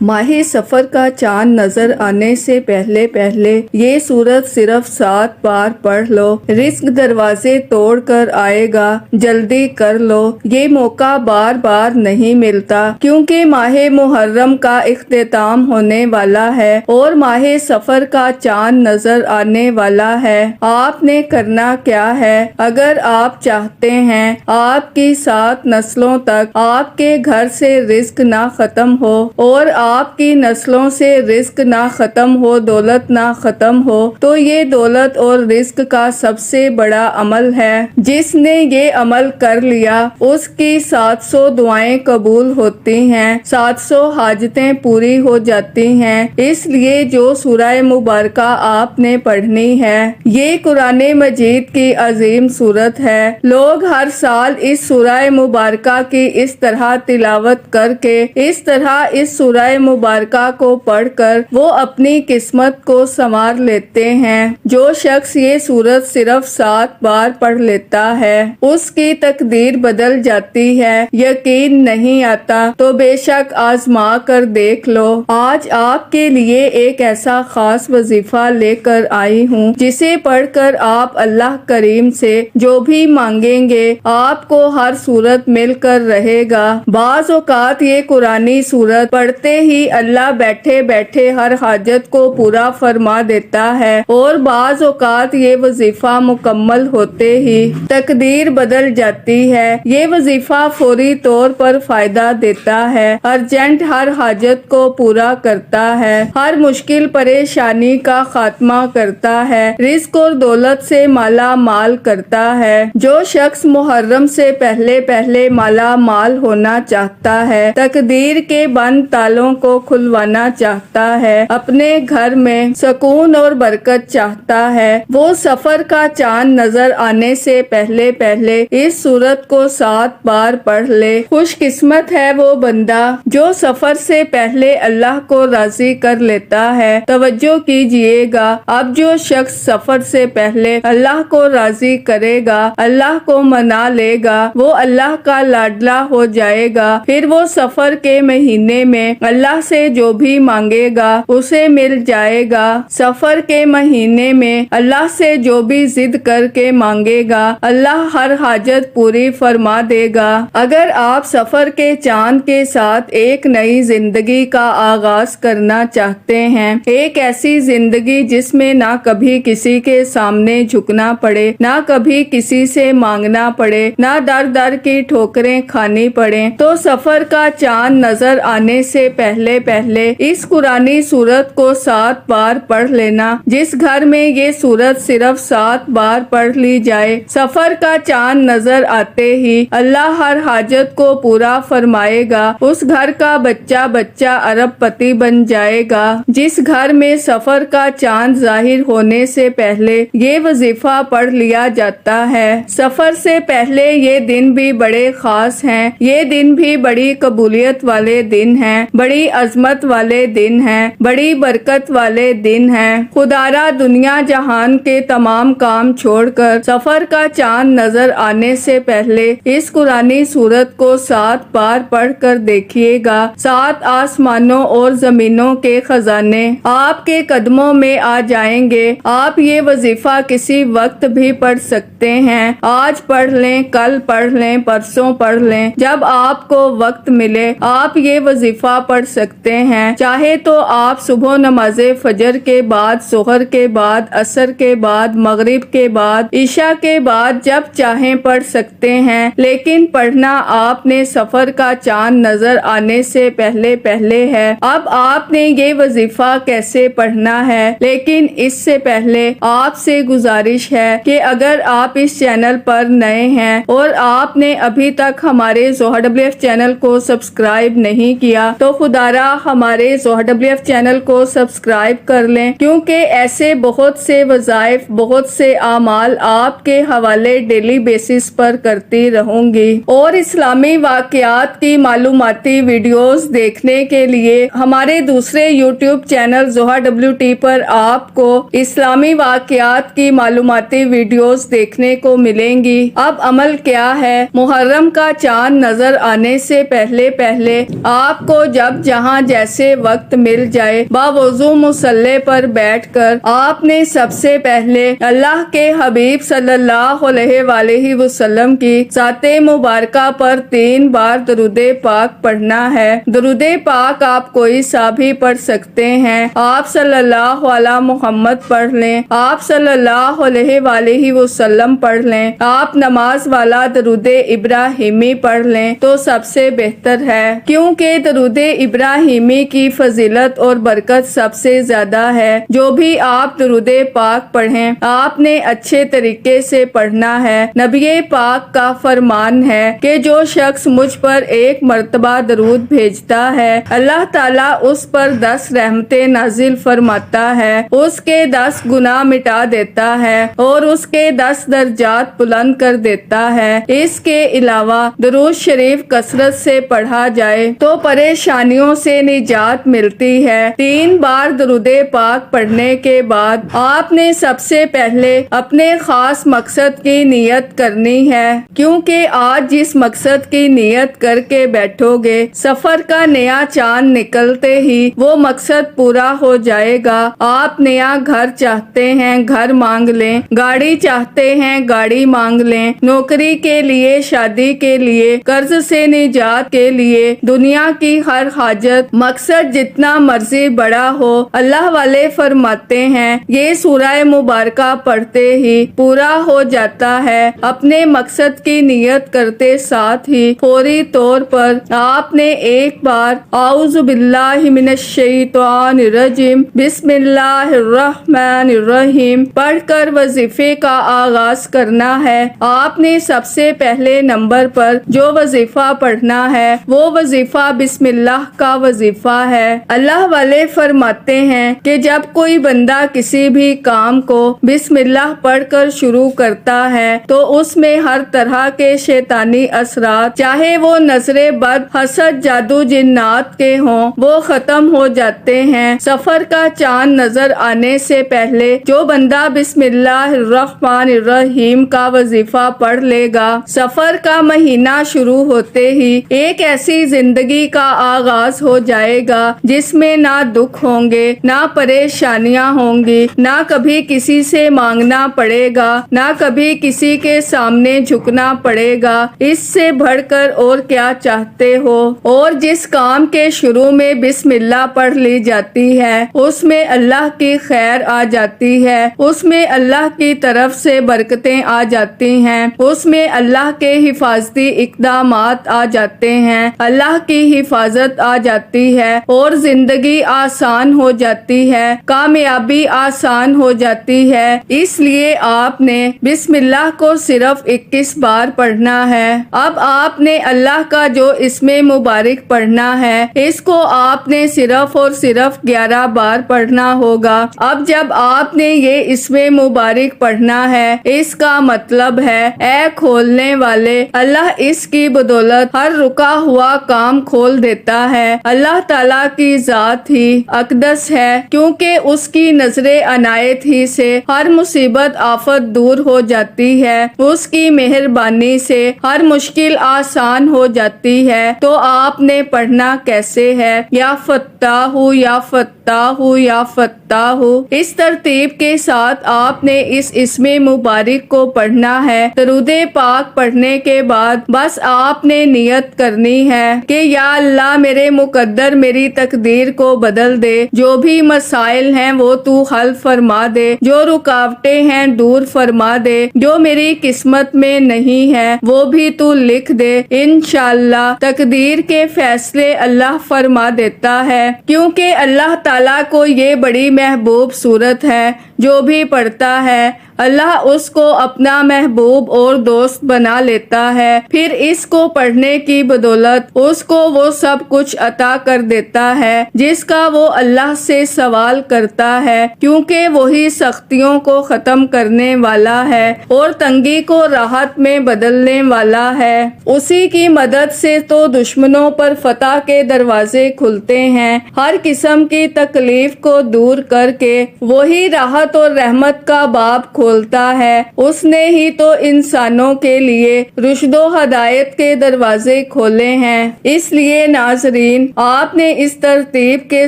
ماہ سفر کا چاند نظر آنے سے پہلے پہلے یہ سورت صرف 7 بار پڑھ لو، رزق دروازے توڑ کر آئے گا، جلدی کر لو۔ یہ موقع بار بار نہیں ملتا کیونکہ ماہ محرم کا اختتام ہونے والا ہے اور ماہ سفر کا چاند نظر آنے والا ہے۔ آپ نے کرنا کیا ہے؟ اگر آپ چاہتے ہیں آپ کی 7 نسلوں تک آپ کے گھر سے رزق نہ ختم ہو اور آپ کی نسلوں سے رزق نہ ختم ہو، دولت نہ ختم ہو، تو یہ دولت اور رزق کا سب سے بڑا عمل ہے۔ جس نے یہ عمل کر لیا اس کی 700 دعائیں قبول ہوتی ہیں، 700 حاجتیں پوری ہو جاتی ہیں۔ اس لیے جو سورہ مبارکہ آپ نے پڑھنی ہے، یہ قرآن مجید کی عظیم سورت ہے۔ لوگ ہر سال اس سورہ مبارکہ کی اس طرح تلاوت کر کے، اس طرح اس سورہ مبارکہ کو پڑھ کر وہ اپنی قسمت کو سنوار لیتے ہیں۔ جو شخص یہ سورت صرف 7 بار پڑھ لیتا ہے اس کی تقدیر بدل جاتی ہے۔ یقین نہیں آتا تو بے شک آزما کر دیکھ لو۔ آج آپ کے لیے ایک ایسا خاص وظیفہ لے کر آئی ہوں جسے پڑھ کر آپ اللہ کریم سے جو بھی مانگیں گے آپ کو ہر صورت مل کر رہے گا۔ بعض اوقات یہ قرآنی سورت پڑھتے ہی اللہ بیٹھے بیٹھے ہر حاجت کو پورا فرما دیتا ہے اور بعض اوقات یہ وظیفہ مکمل ہوتے ہی تقدیر بدل جاتی ہے۔ یہ وظیفہ فوری طور پر فائدہ دیتا ہے، ارجنٹ ہر حاجت کو پورا کرتا ہے، ہر مشکل پریشانی کا خاتمہ کرتا ہے، رزق اور دولت سے مالا مال کرتا ہے۔ جو شخص محرم سے پہلے پہلے مالا مال ہونا چاہتا ہے، تقدیر کے بند تالوں کو کھلوانا چاہتا ہے، اپنے گھر میں سکون اور برکت چاہتا ہے، وہ سفر کا چاند نظر آنے سے پہلے پہلے اس سورت کو 7 بار پڑھ لے۔ خوش قسمت ہے وہ بندہ جو سفر سے پہلے اللہ کو راضی کر لیتا ہے۔ توجہ کیجئے گا، اب جو شخص سفر سے پہلے اللہ کو راضی کرے گا، اللہ کو منا لے گا، وہ اللہ کا لاڈلا ہو جائے گا۔ پھر وہ سفر کے مہینے میں اللہ سے جو بھی مانگے گا اسے مل جائے گا۔ سفر کے مہینے میں اللہ سے جو بھی ضد کر کے مانگے گا اللہ ہر حاجت پوری فرما دے گا۔ اگر آپ سفر کے چاند کے ساتھ ایک نئی زندگی کا آغاز کرنا چاہتے ہیں، ایک ایسی زندگی جس میں نہ کبھی کسی کے سامنے جھکنا پڑے، نہ کبھی کسی سے مانگنا پڑے، نہ در در کی ٹھوکریں کھانی پڑیں، تو سفر کا چاند نظر آنے سے پہلے پہلے اس قرآنی سورت کو 7 بار پڑھ لینا۔ جس گھر میں یہ سورت صرف 7 بار پڑھ لی جائے، سفر کا چاند نظر آتے ہی اللہ ہر حاجت کو پورا فرمائے گا۔ اس گھر کا بچہ بچہ ارب پتی بن جائے گا۔ جس گھر میں سفر کا چاند ظاہر ہونے سے پہلے یہ وظیفہ پڑھ لیا جاتا ہے، سفر سے پہلے یہ دن بھی بڑے خاص ہیں، یہ دن بھی بڑی قبولیت والے دن ہیں، بڑی عظمت والے دن ہیں، بڑی برکت والے دن ہیں۔ خدارا دنیا جہان کے تمام کام چھوڑ کر سفر کا چاند نظر آنے سے پہلے اس قرآنی سورت کو 7 بار پڑھ کر دیکھیے گا۔ 7 آسمانوں اور زمینوں کے خزانے آپ کے قدموں میں آ جائیں گے۔ آپ یہ وظیفہ کسی وقت بھی پڑھ سکتے ہیں، آج پڑھ لیں، کل پڑھ لیں، پرسوں پڑھ لیں، جب آپ کو وقت ملے آپ یہ وظیفہ پڑھ سکتے ہیں۔ چاہے تو آپ صبح نماز فجر کے بعد، ظہر کے بعد، عصر کے بعد، مغرب کے بعد، عشاء کے بعد جب چاہیں پڑھ سکتے ہیں، لیکن پڑھنا آپ نے سفر کا چاند نظر آنے سے پہلے پہلے ہے۔ اب آپ نے یہ وظیفہ کیسے پڑھنا ہے؟ لیکن اس سے پہلے آپ سے گزارش ہے کہ اگر آپ اس چینل پر نئے ہیں اور آپ نے ابھی تک ہمارے ZOHA چینل کو سبسکرائب نہیں کیا تو خدارا ہمارے ZOHA چینل کو سبسکرائب کر لیں، کیونکہ ایسے بہت سے وظائف، بہت سے اعمال آپ کے حوالے ڈیلی بیسس پر کرتی رہوں گی۔ اور اسلامی واقعات کی معلوماتی ویڈیوز دیکھنے کے لیے ہمارے دوسرے YouTube چینل ZOHA پر آپ کو اسلامی واقعات کی معلوماتی ویڈیوز دیکھنے کو ملیں گی۔ اب عمل کیا ہے؟ محرم کا چاند نظر آنے سے پہلے پہلے آپ کو جب جہاں جیسے وقت مل جائے باوضو مصلی پر بیٹھ کر آپ نے سب سے پہلے اللہ کے حبیب صلی اللہ علیہ وآلہ وسلم کی ذات مبارکہ پر 3 بار درود پاک پڑھنا ہے۔ درود پاک آپ کوئی سا بھی پڑھ سکتے ہیں۔ آپ صلی اللہ علیہ محمد پڑھ لیں، آپ صلی اللہ علیہ وآلہ وسلم پڑھ لیں، آپ نماز والا درود ابراہیمی پڑھ لیں تو سب سے بہتر ہے، کیونکہ درود ابراہیمی کی فضیلت اور برکت سب سے زیادہ ہے۔ جو بھی آپ درود پاک پڑھیں آپ نے اچھے طریقے سے پڑھنا ہے۔ نبی پاک کا فرمان ہے کہ جو شخص مجھ پر 1 مرتبہ درود بھیجتا ہے اللہ تعالیٰ اس پر 10 رحمتیں نازل فرماتا ہے، اس کے 10 گناہ مٹا دیتا ہے اور اس کے 10 درجات بلند کر دیتا ہے۔ اس کے علاوہ درود شریف کثرت سے پڑھا جائے تو پریشانیوں سے نجات ملتی ہے۔ 3 بار درود پاک پڑھنے کے بعد آپ نے سب سے پہلے اپنے خاص مقصد کی نیت کرنی ہے، کیونکہ آج جس مقصد کی نیت کر کے بیٹھو گے سفر کا نیا چاند نکلتے ہی وہ مقصد پورا ہو جائے گا۔ آپ نیا گھر چاہتے ہیں گھر مانگ لیں، گاڑی چاہتے ہیں گاڑی مانگ لیں، نوکری کے لیے، شادی کے لیے، قرض سے نجات کے لیے، دنیا کی ہر حاجت مقصد جتنا مرضی بڑا ہو اللہ والے فرماتے ہیں یہ سورہ مبارکہ پڑھتے ہی پورا ہو جاتا ہے۔ اپنے مقصد کی نیت کرتے ساتھ ہی فوری طور پر آپ نے 1 بار اعوذ باللہ من الشیطان الرجیم بسم اللہ الرحمن الرحیم پڑھ کر وظیفے کا آغاز کرنا ہے۔ آپ نے سب سے پہلے نمبر پر جو وظیفہ پڑھنا ہے وہ وظیفہ بسم اللہ کا وظیفہ ہے۔ اللہ والے فرماتے ہیں کہ جب کوئی بندہ کسی بھی کام کو بسم اللہ پڑھ کر شروع کرتا ہے تو اس میں ہر طرح کے شیطانی اثرات چاہے وہ نظر بد، حسد، جادو، جنات کے ہوں وہ ختم ہو جاتے ہیں۔ سفر کا چاند نظر آنے سے پہلے جو بندہ بسم اللہ الرحمن الرحیم کا وظیفہ پڑھ لے گا سفر کا مہینہ شروع ہوتے ہی ایک ایسی زندگی کا آغاز ہو جائے گا جس میں نہ دکھ ہوں گے، نہ پریشانیاں ہوں گی، نہ کبھی کسی سے مانگنا پڑے گا، نہ کبھی کسی کے سامنے جھکنا پڑے گا۔ اس سے بڑھ کر اور کیا چاہتے ہو؟ اور جس کام کے شروع میں بسم اللہ پڑھ لی جاتی ہے اس میں اللہ کی خیر آ جاتی ہے، اس میں اللہ کی طرف سے برکتیں آ جاتی ہیں، اس میں اللہ کے حفاظتی اقدامات آ جاتے ہیں، اللہ کی حفاظت آ جاتی ہے اور زندگی آسان ہو جاتی ہے، کامیابی آسان ہو جاتی ہے۔ اس لیے آپ نے بسم اللہ کو صرف 21 بار پڑھنا ہے۔ اب آپ نے اللہ کا جو اسم مبارک پڑھنا ہے اس کو آپ نے صرف اور صرف 11 بار پڑھنا ہوگا۔ اب جب آپ نے یہ اسم مبارک پڑھنا ہے اس کا مطلب ہے اے کھولنے والے، اللہ اس کی بدولت ہر رکا ہوا کام کھول دیتا ہے۔ اللہ تعالیٰ کی ذات ہی اقدس ہے، کیونکہ اس کی نظر عنایت ہی سے ہر مصیبت آفت دور ہو جاتی ہے، اس کی مہربانی سے ہر مشکل آسان ہو جاتی ہے۔ تو آپ نے پڑھنا کیسے ہے؟ یا فتاح یا فتاح یا فتاح، اس ترتیب کے ساتھ آپ نے اس اسم مبارک کو پڑھنا ہے۔ درود پاک پڑھنے کے بعد بس آپ نے نیت کرنی ہے کہ یا اللہ میرے مقدر میری تقدیر کو بدل دے، جو بھی مسائل ہیں وہ تو حل فرما دے، جو رکاوٹیں ہیں دور فرما دے، جو میری قسمت میں نہیں ہے وہ بھی تو لکھ دے۔ انشاءاللہ تقدیر کے فیصلے اللہ فرما دیتا ہے، کیونکہ اللہ تعالیٰ کو یہ بڑی محبوب صورت ہے۔ جو بھی پڑھتا ہے اللہ اس کو اپنا محبوب اور دوست بنا لیتا ہے، پھر اس کو پڑھنے کی بدولت اس کو وہ سب کچھ عطا کر دیتا ہے جس کا وہ اللہ سے سوال کرتا ہے، کیونکہ وہی سختیوں کو ختم کرنے والا ہے اور تنگی کو راحت میں بدلنے والا ہے۔ اسی کی مدد سے تو دشمنوں پر فتح کے دروازے کھلتے ہیں، ہر قسم کی تکلیف کو دور کر کے وہی راحت رحمت اور رحمت کا باب کھولتا ہے، اس نے ہی تو انسانوں کے لیے رشد و ہدایت کے دروازے کھولے ہیں۔ اس لیے ناظرین، آپ نے اس ترتیب کے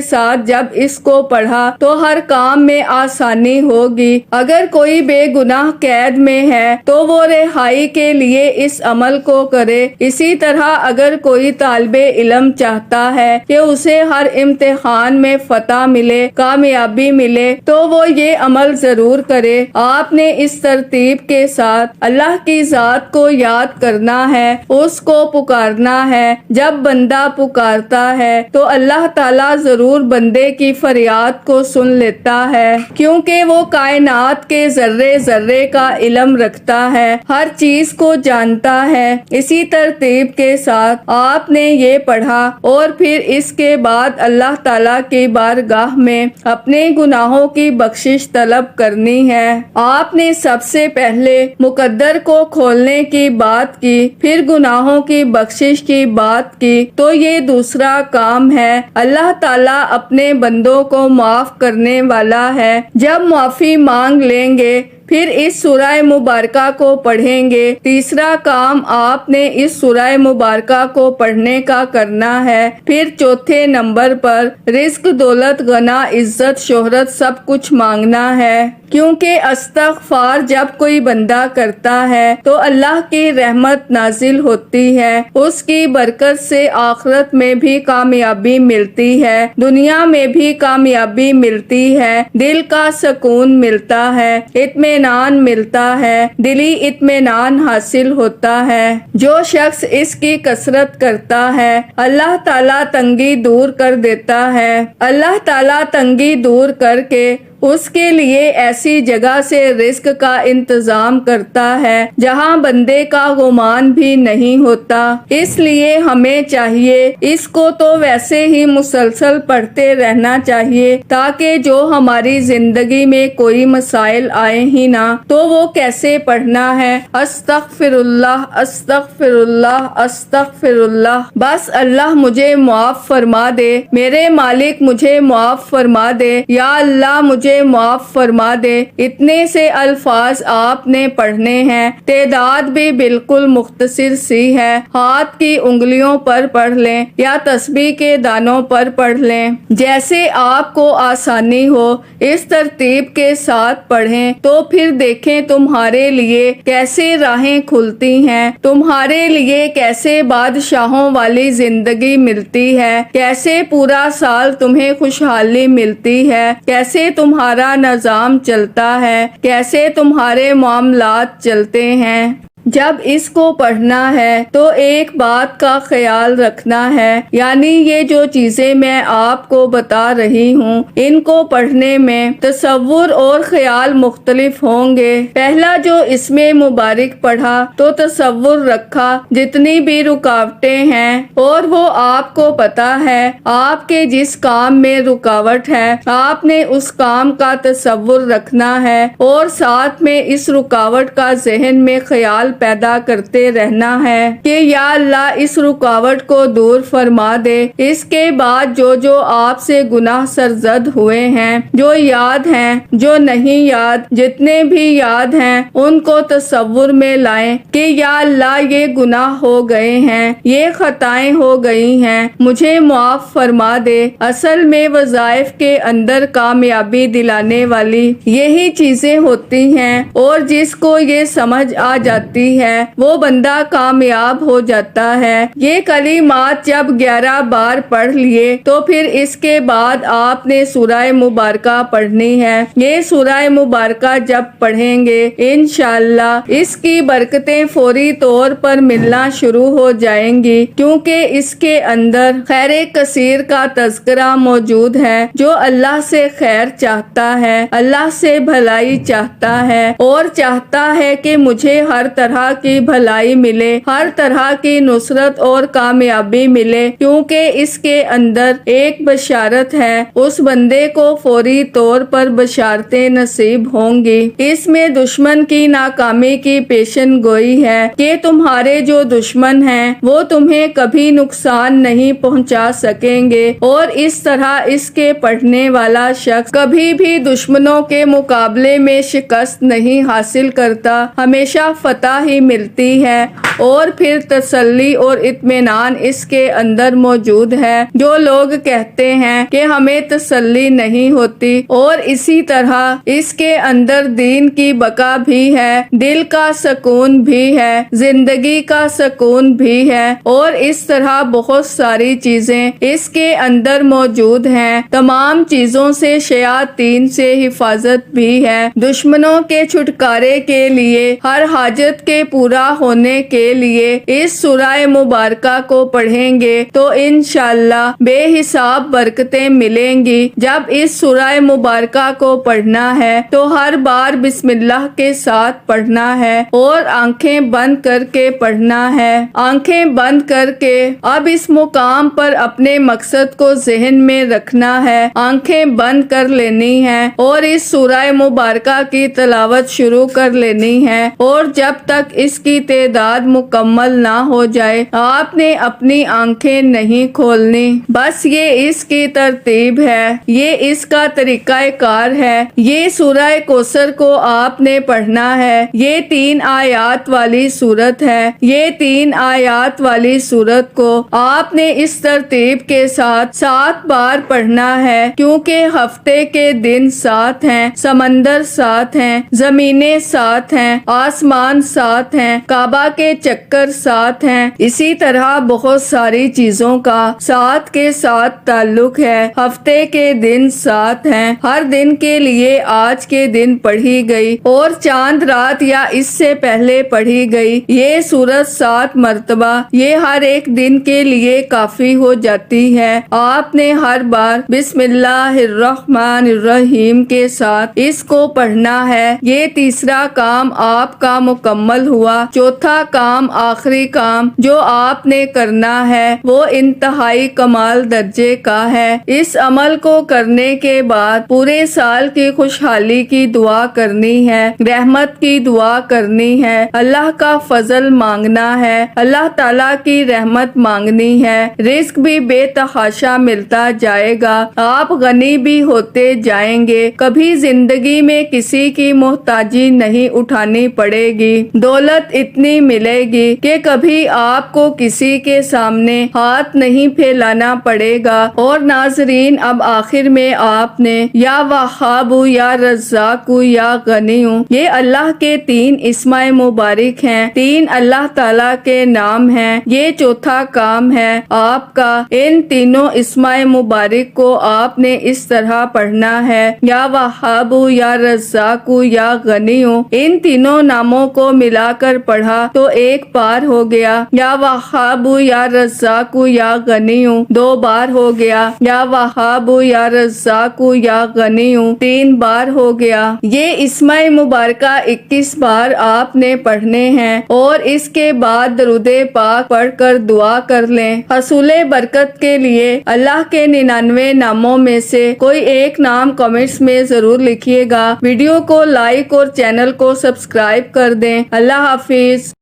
ساتھ جب اس کو پڑھا تو ہر کام میں آسانی ہوگی۔ اگر کوئی بے گناہ قید میں ہے تو وہ رہائی کے لیے اس عمل کو کرے۔ اسی طرح اگر کوئی طالب علم چاہتا ہے کہ اسے ہر امتحان میں فتح ملے، کامیابی ملے، تو وہ یہ عمل ضرور کرے۔ آپ نے اس ترتیب کے ساتھ اللہ کی ذات کو یاد کرنا ہے، اس کو پکارنا ہے۔ جب بندہ پکارتا ہے تو اللہ تعالیٰ ضرور بندے کی فریاد کو سن لیتا ہے، کیونکہ وہ کائنات کے ذرے ذرے کا علم رکھتا ہے، ہر چیز کو جانتا ہے۔ اسی ترتیب کے ساتھ آپ نے یہ پڑھا اور پھر اس کے بعد اللہ تعالیٰ کی بارگاہ میں اپنے گناہوں کی بخشش طلب کرنی ہے۔ آپ نے سب سے پہلے مقدر کو کھولنے کی بات کی، پھر گناہوں کی بخشش کی بات کی، تو یہ دوسرا کام ہے۔ اللہ تعالیٰ اپنے بندوں کو معاف کرنے والا ہے۔ جب معافی مانگ لیں گے پھر اس سورہ مبارکہ کو پڑھیں گے۔ تیسرا کام آپ نے اس سورہ مبارکہ کو پڑھنے کا کرنا ہے۔ پھر چوتھے نمبر پر رزق، دولت، غنا، عزت، شہرت سب کچھ مانگنا ہے، کیونکہ استغفار جب کوئی بندہ کرتا ہے تو اللہ کی رحمت نازل ہوتی ہے، اس کی برکت سے آخرت میں بھی کامیابی ملتی ہے، دنیا میں بھی کامیابی ملتی ہے، دل کا سکون ملتا ہے، اطمینان ملتا ہے، دلی اطمینان حاصل ہوتا ہے۔ جو شخص اس کی کثرت کرتا ہے اللہ تعالیٰ تنگی دور کر دیتا ہے۔ اللہ تعالیٰ تنگی دور کر کے اس کے لیے ایسی جگہ سے رزق کا انتظام کرتا ہے جہاں بندے کا گمان بھی نہیں ہوتا۔ اس لیے ہمیں چاہیے اس کو تو ویسے ہی مسلسل پڑھتے رہنا چاہیے، تاکہ جو ہماری زندگی میں کوئی مسائل آئے ہی نہ تو وہ کیسے پڑھنا ہے، استغفر اللہ، استغفر اللہ، استغفر اللہ، بس اللہ مجھے معاف فرما دے، میرے مالک مجھے معاف فرما دے، یا اللہ مجھے معاف فرما دے۔ اتنے سے الفاظ آپ نے پڑھنے ہیں، تعداد بھی بالکل مختصر سی ہے، ہاتھ کی انگلیوں پر پڑھ لیں یا تسبیح کے دانوں پر پڑھ لیں، جیسے آپ کو آسانی ہو۔ اس ترتیب کے ساتھ پڑھیں تو پھر دیکھیں تمہارے لیے کیسے راہیں کھلتی ہیں، تمہارے لیے کیسے بادشاہوں والی زندگی ملتی ہے، کیسے پورا سال تمہیں خوشحالی ملتی ہے، کیسے تمہارا نظام چلتا ہے، کیسے تمہارے معاملات چلتے ہیں۔ جب اس کو پڑھنا ہے تو ایک بات کا خیال رکھنا ہے، یعنی یہ جو چیزیں میں آپ کو بتا رہی ہوں ان کو پڑھنے میں تصور اور خیال مختلف ہوں گے۔ پہلا جو اس میں مبارک پڑھا تو تصور رکھا جتنی بھی رکاوٹیں ہیں، اور وہ آپ کو پتا ہے آپ کے جس کام میں رکاوٹ ہے آپ نے اس کام کا تصور رکھنا ہے، اور ساتھ میں اس رکاوٹ کا ذہن میں خیال پیدا کرتے رہنا ہے کہ یا اللہ اس رکاوٹ کو دور فرما دے۔ اس کے بعد جو جو آپ سے گناہ سرزد ہوئے ہیں، جو یاد ہیں، جو نہیں یاد، جتنے بھی یاد ہیں ان کو تصور میں لائیں کہ یا اللہ یہ گناہ ہو گئے ہیں، یہ خطائیں ہو گئی ہیں، مجھے معاف فرما دے۔ اصل میں وظائف کے اندر کامیابی دلانے والی یہی چیزیں ہوتی ہیں، اور جس کو یہ سمجھ آ جاتی ہے وہ بندہ کامیاب ہو جاتا ہے۔ یہ کلمات جب 11 بار پڑھ لیے تو پھر اس کے بعد آپ نے سورہ مبارکہ پڑھنی ہے۔ یہ سورہ مبارکہ جب پڑھیں گے انشاءاللہ اس کی برکتیں فوری طور پر ملنا شروع ہو جائیں گی، کیونکہ اس کے اندر خیر کثیر کا تذکرہ موجود ہے۔ جو اللہ سے خیر چاہتا ہے، اللہ سے بھلائی چاہتا ہے اور چاہتا ہے کہ مجھے ہر طرح طرح کی بھلائی ملے، ہر طرح کی نصرت اور کامیابی ملے، کیونکہ اس کے اندر ایک بشارت ہے، اس بندے کو فوری طور پر بشارتیں نصیب ہوں گی۔ اس میں دشمن کی ناکامی کی پیشن گوئی ہے کہ تمہارے جو دشمن ہیں وہ تمہیں کبھی نقصان نہیں پہنچا سکیں گے، اور اس طرح اس کے پڑھنے والا شخص کبھی بھی دشمنوں کے مقابلے میں شکست نہیں حاصل کرتا، ہمیشہ فتح ہی ملتی ہے، اور پھر تسلی اور اطمینان اس کے اندر موجود ہے۔ جو لوگ کہتے ہیں کہ ہمیں تسلی نہیں ہوتی، اور اسی طرح اس کے اندر دین کی بقا بھی ہے، دل کا سکون بھی ہے، زندگی کا سکون بھی ہے، اور اس طرح بہت ساری چیزیں اس کے اندر موجود ہیں۔ تمام چیزوں سے شیاطین سے حفاظت بھی ہے۔ دشمنوں کے چھٹکارے کے لیے، ہر حاجت کے پورا ہونے کے لیے اس سورہ مبارکہ کو پڑھیں گے تو انشاءاللہ بے حساب برکتیں ملیں گی۔ جب اس سورہ مبارکہ کو پڑھنا ہے تو ہر بار بسم اللہ کے ساتھ پڑھنا ہے اور آنکھیں بند کر کے پڑھنا ہے۔ آنکھیں بند کر کے اب اس مقام پر اپنے مقصد کو ذہن میں رکھنا ہے، آنکھیں بند کر لینی ہے اور اس سورہ مبارکہ کی تلاوت شروع کر لینی ہے، اور جب تک اس کی تعداد مکمل نہ ہو جائے آپ نے اپنی آنکھیں نہیں کھولنی۔ بس یہ اس کی ترتیب ہے، یہ اس کا طریقہ کار ہے۔ یہ سورہ کوثر کو آپ نے پڑھنا ہے۔ یہ 3 آیات والی سورت ہے۔ یہ 3 آیات والی سورت کو آپ نے اس ترتیب کے ساتھ 7 بار پڑھنا ہے، کیونکہ ہفتے کے دن 7 ہیں، سمندر 7 ہیں، زمینیں 7 ہیں، آسمان 7 ہیں، کعبہ کے چکر 7 ہیں۔ اسی طرح بہت ساری چیزوں کا 7 کے ساتھ تعلق ہے۔ ہفتے کے دن 7 ہیں، ہر دن کے لیے آج کے دن پڑھی گئی اور چاند رات یا اس سے پہلے پڑھی گئی یہ سورت 7 مرتبہ، یہ ہر ایک دن کے لیے کافی ہو جاتی ہے۔ آپ نے ہر بار بسم اللہ الرحمن الرحیم کے ساتھ اس کو پڑھنا ہے۔ یہ تیسرا کام آپ کا مکمل ہوا۔ چوتھا کام، آخری کام جو آپ نے کرنا ہے وہ انتہائی کمال درجے کا ہے۔ اس عمل کو کرنے کے بعد پورے سال کی خوشحالی کی دعا کرنی ہے، رحمت کی دعا کرنی ہے، اللہ کا فضل مانگنا ہے، اللہ تعالیٰ کی رحمت مانگنی ہے، رزق بھی بے تحاشا ملتا جائے گا، آپ غنی بھی ہوتے جائیں گے، کبھی زندگی میں کسی کی محتاجی نہیں اٹھانی پڑے گی، دولت اتنی ملے گی کہ کبھی آپ کو کسی کے سامنے ہاتھ نہیں پھیلانا پڑے گا۔ اور ناظرین، اب آخر میں آپ نے یا وہاب یا رزاق یا غنی، یہ اللہ کے 3 اسماء مبارک ہیں، 3 اللہ تعالیٰ کے نام ہیں۔ یہ چوتھا کام ہے آپ کا، ان تینوں اسماء مبارک کو آپ نے اس طرح پڑھنا ہے، یا وہاب یا رزاق یا غنی، ان تینوں ناموں کو ملا کر پڑھا تو ایک بار ہو گیا، یا وہاب یا رزاق یا غنی 2 بار ہو گیا، یا وہاب یا رزاق یا غنی 3 بار ہو گیا۔ یہ اسماء مبارکہ 21 بار آپ نے پڑھنے ہیں، اور اس کے بعد درود پاک پڑھ کر دعا کر لیں۔ حصول برکت کے لیے اللہ کے 99 ناموں میں سے کوئی ایک نام کمنٹس میں ضرور لکھیے گا۔ ویڈیو کو لائک اور چینل کو سبسکرائب کر دیں۔ اللہ حافظ۔